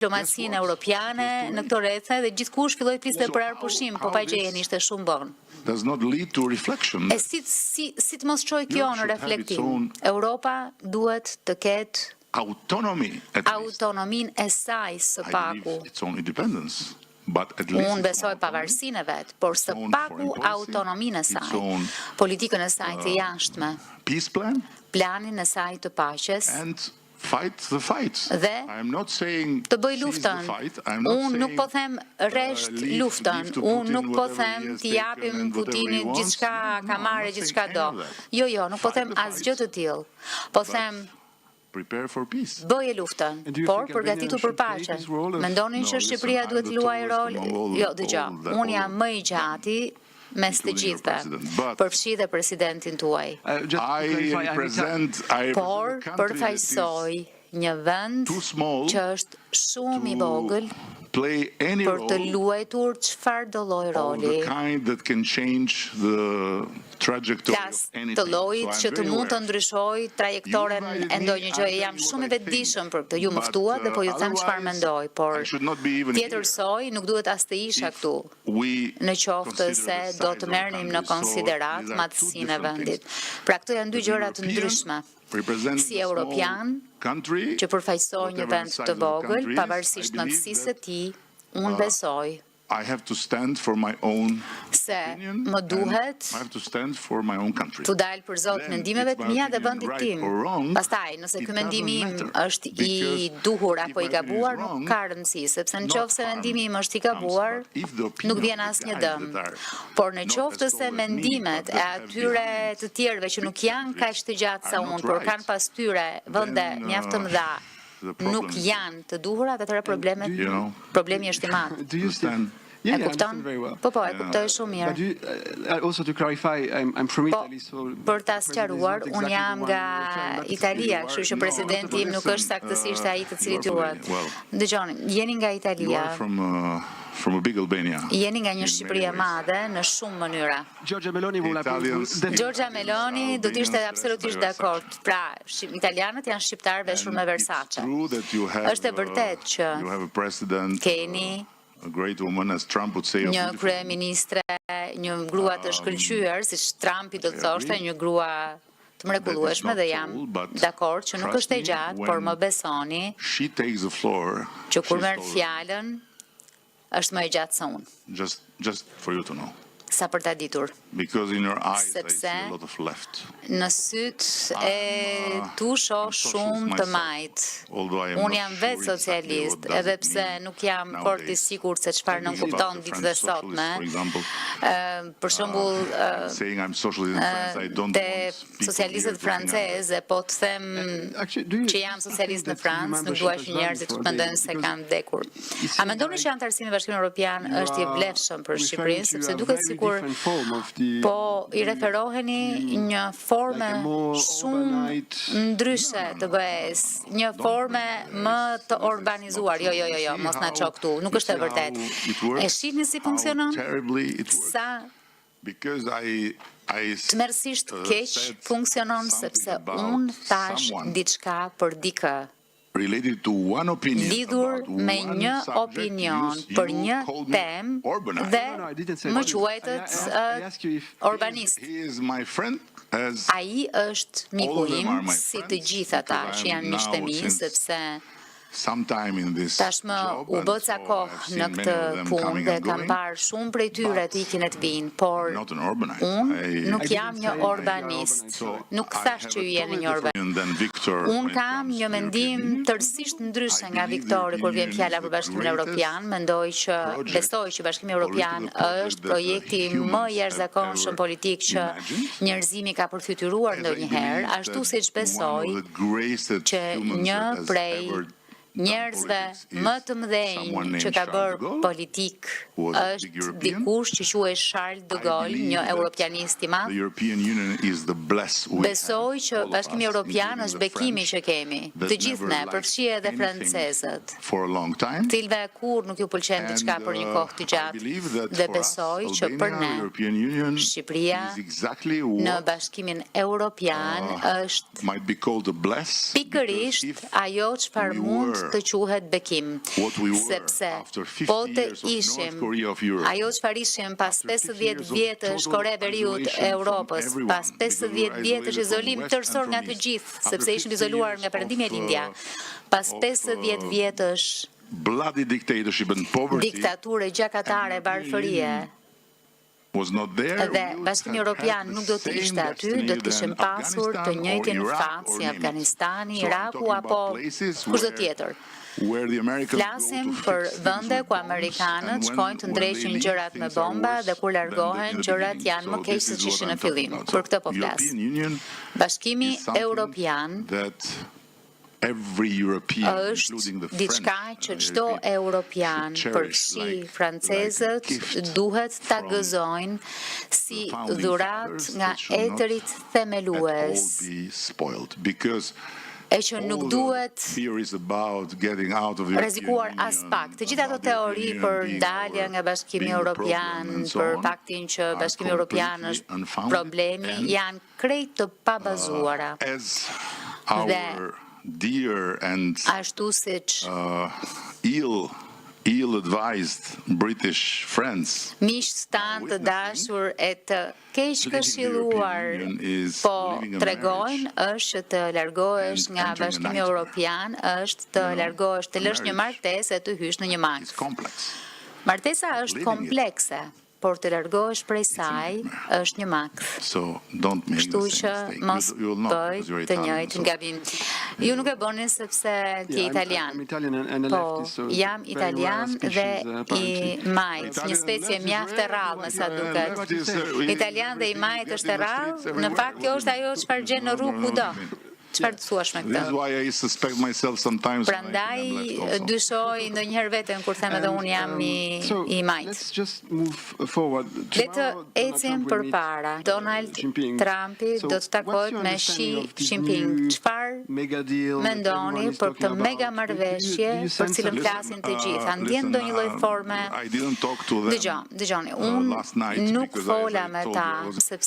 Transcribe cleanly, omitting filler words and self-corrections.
diplomacinë europiane në këto rrethe dhe gjithkush filloi të fliste për arpushim, po pa gjehen ishte shumë bon. Does not lead to reflection. E si të mos çojë kjo në reflektim? Europa duhet të ketë autonominë e saj së paku. Its own independence. Unë besoj pavarësinë e vetë, por së paku autonominë e saj, politikën e saj të jashtme, planin e saj të paqes, fight the fight. Dhe të bëj luftën. Unë nuk po them resht luftën. Unë nuk po them t'i japim Putinit gjithçka ka marrë, gjithçka do. Jo, nuk po them asgjë të tillë. Po them bëje luftën, por përgatitur për paqe. Mendonin që Shqipëria duhet luajë rol? Jo, dëgjoj. Unë jam më i gjati mes të gjithëve, përfshi dhe presidentin tuaj. Por përfaqësoj një vend që është shumë i vogël për të luajtur çfarë do lloj roli. Flas të llojit që të mund të ndryshojë trajektoren e ndonjë gjëje. Jam shumë i vetëdijshëm për këtë. Ju më ftuat dhe po ju them çfarë mendoj, por tjetërsoj nuk duhet as të isha këtu. Në qoftë se do të merrnim në konsiderat madhësinë e vendit. Pra këto janë dy gjëra të ndryshme. Si europian, që përfaqësoj një vend të vogël, pavarësisht madhësisë së tij, unë besoj se më duhet të dalë për zot mendimeve të mia dhe vendit tim. Pastaj, nëse ky mendim im është i duhur apo i gabuar, nuk ka rëndësi, sepse nëse mendimi im është i gabuar, nuk vjen asnjë dëm. Por nëse mendimet e atyre të tjerëve që nuk janë kaq të gjatë sa unë, por kanë pas tyre vende mjaft të mëdha, nuk janë të duhurat, atëherë problemi është i madh. E kupton? Po, e kuptoj shumë mirë. Po, për ta sqaruar, unë jam nga Italia, kështu që presidenti im nuk është saktësisht ai të cilit juat. Dëgjoni, jeni nga Italia. Jeni nga një Shqipëri e madhe në shumë mënyra. Giorgia Meloni do të ishte absolutisht dakord. Pra, italianët janë shqiptarë veshur me Versace. Është e vërtetë që keni një kryeministre, një grua të shkëlqyer, siç Trumpi do të thoshte, një grua të mrekullueshme dhe jam dakord që nuk është e gjatë, por më besoni që kur merr fjalën është më e gjatë se unë. Just for you to know. Sa për ta ditur. Sepse në sytë e tu shoh shumë të majt. Unë jam vetë socialist, edhe pse nuk jam fort i sigurt se çfarë nën kupton ditët e sotme. Për shembull, te socialistët francezë, po të them që jam socialist në Francë, nuk dua që njerëzit të mendojnë se kanë vdekur. A mendoni që anëtarësimi i Bashkimit Evropian është i vlefshëm për Shqipërinë, sepse duket sikur po i referoheni një forme shumë ndryshe të BE-s, një forme më të urbanizuar. Jo, mos na ço këtu, nuk është e vërtetë. E shihni si funksionon? Sa tmerrsisht keq funksionon, sepse unë thash diçka për dikë. Lidhur me një opinion për një temë dhe më quajtët urbanist. Ai është miku im, si të gjithë ata që janë miqtë e mi, sepse tashmë u bë ca kohë në këtë punë dhe kam parë shumë prej tyre të ikin e të vinë, por unë nuk jam një urbanist. Nuk thash që ju jeni një urbanist. Unë kam një mendim tërësisht ndryshe nga Viktori kur vjen fjala për Bashkimin Evropian. Besoj që Bashkimi Evropian është projekti më jashtëzakonshëm politik që njerëzimi ka përfytyruar ndonjëherë, ashtu siç besoj që një prej njerëzve më të mëdhenj që ka bërë politik është dikush që quhet Charles de Gaulle, një europianist i madh. Besoj që Bashkimi Evropian është bekimi që kemi, të gjithë ne, përfshi edhe francezët, cilve kur nuk ju pëlqen diçka për një kohë të gjatë, dhe besoj që për ne, Shqipëria në Bashkimin Evropian është pikërisht ajo çfarë mund të quhet bekim, sepse po të ishim ajo çfarë ishim pas 50 vjetësh Kore e Veriut e Europës, pas 50 vjetësh izolim tërësor nga të gjithë, sepse ishim izoluar nga Perëndimja e Lindja, pas 50 vjetësh diktature gjakatare, varfërie, dhe Bashkimi Evropian nuk do të ishte aty, do të kishim pasur të njëjtin fat si Afganistani, Iraku apo kushdo tjetër. Flasim për vende ku amerikanët shkojnë të ndreqin gjërat me bomba dhe kur largohen gjërat janë më keq se ç'ishin në fillim. Për këtë po flas. Bashkimi Evropian është diçka që çdo europian, përfshi francezët, duhet ta gëzojnë si dhuratë nga etërit themelues, e që nuk duhet rrezikuar as pak. Të gjitha ato teori për dalja nga Bashkimi Evropian, për faktin që Bashkimi Evropian është problemi, janë krejt të pabazuara. Dhe ashtu siç ill-advised British friends, miqtë tanë të dashur e të keq këshilluar po tregojnë, është që të largohesh nga Bashkimi Evropian, është të largohesh, të lësh një martesë e të hysh në një makt. Martesa është komplekse, por të largohesh prej saj është një makt. Kështu që mos bëj të njëjtin gabim. Ju nuk e bëni sepse ti italian. Po, jam italian dhe i majt, një specie mjaft e rrallë me sa duket. Italian dhe i majt është e rrallë, në fakt kjo është ajo çfarë gjen në rrugë kudo. Çfarë të thuash me këtë? Prandaj dyshoj ndonjëherë veten kur them edhe unë jam i majt. Le të ecim përpara. Donald Trumpi do të takohet me Xi Jinping. Çfarë mendoni për këtë mega marrëveshje për cilën flasin të gjithë? A ndjen ndonjë lloj forme? Dëgjoni, unë nuk fola me ta sepse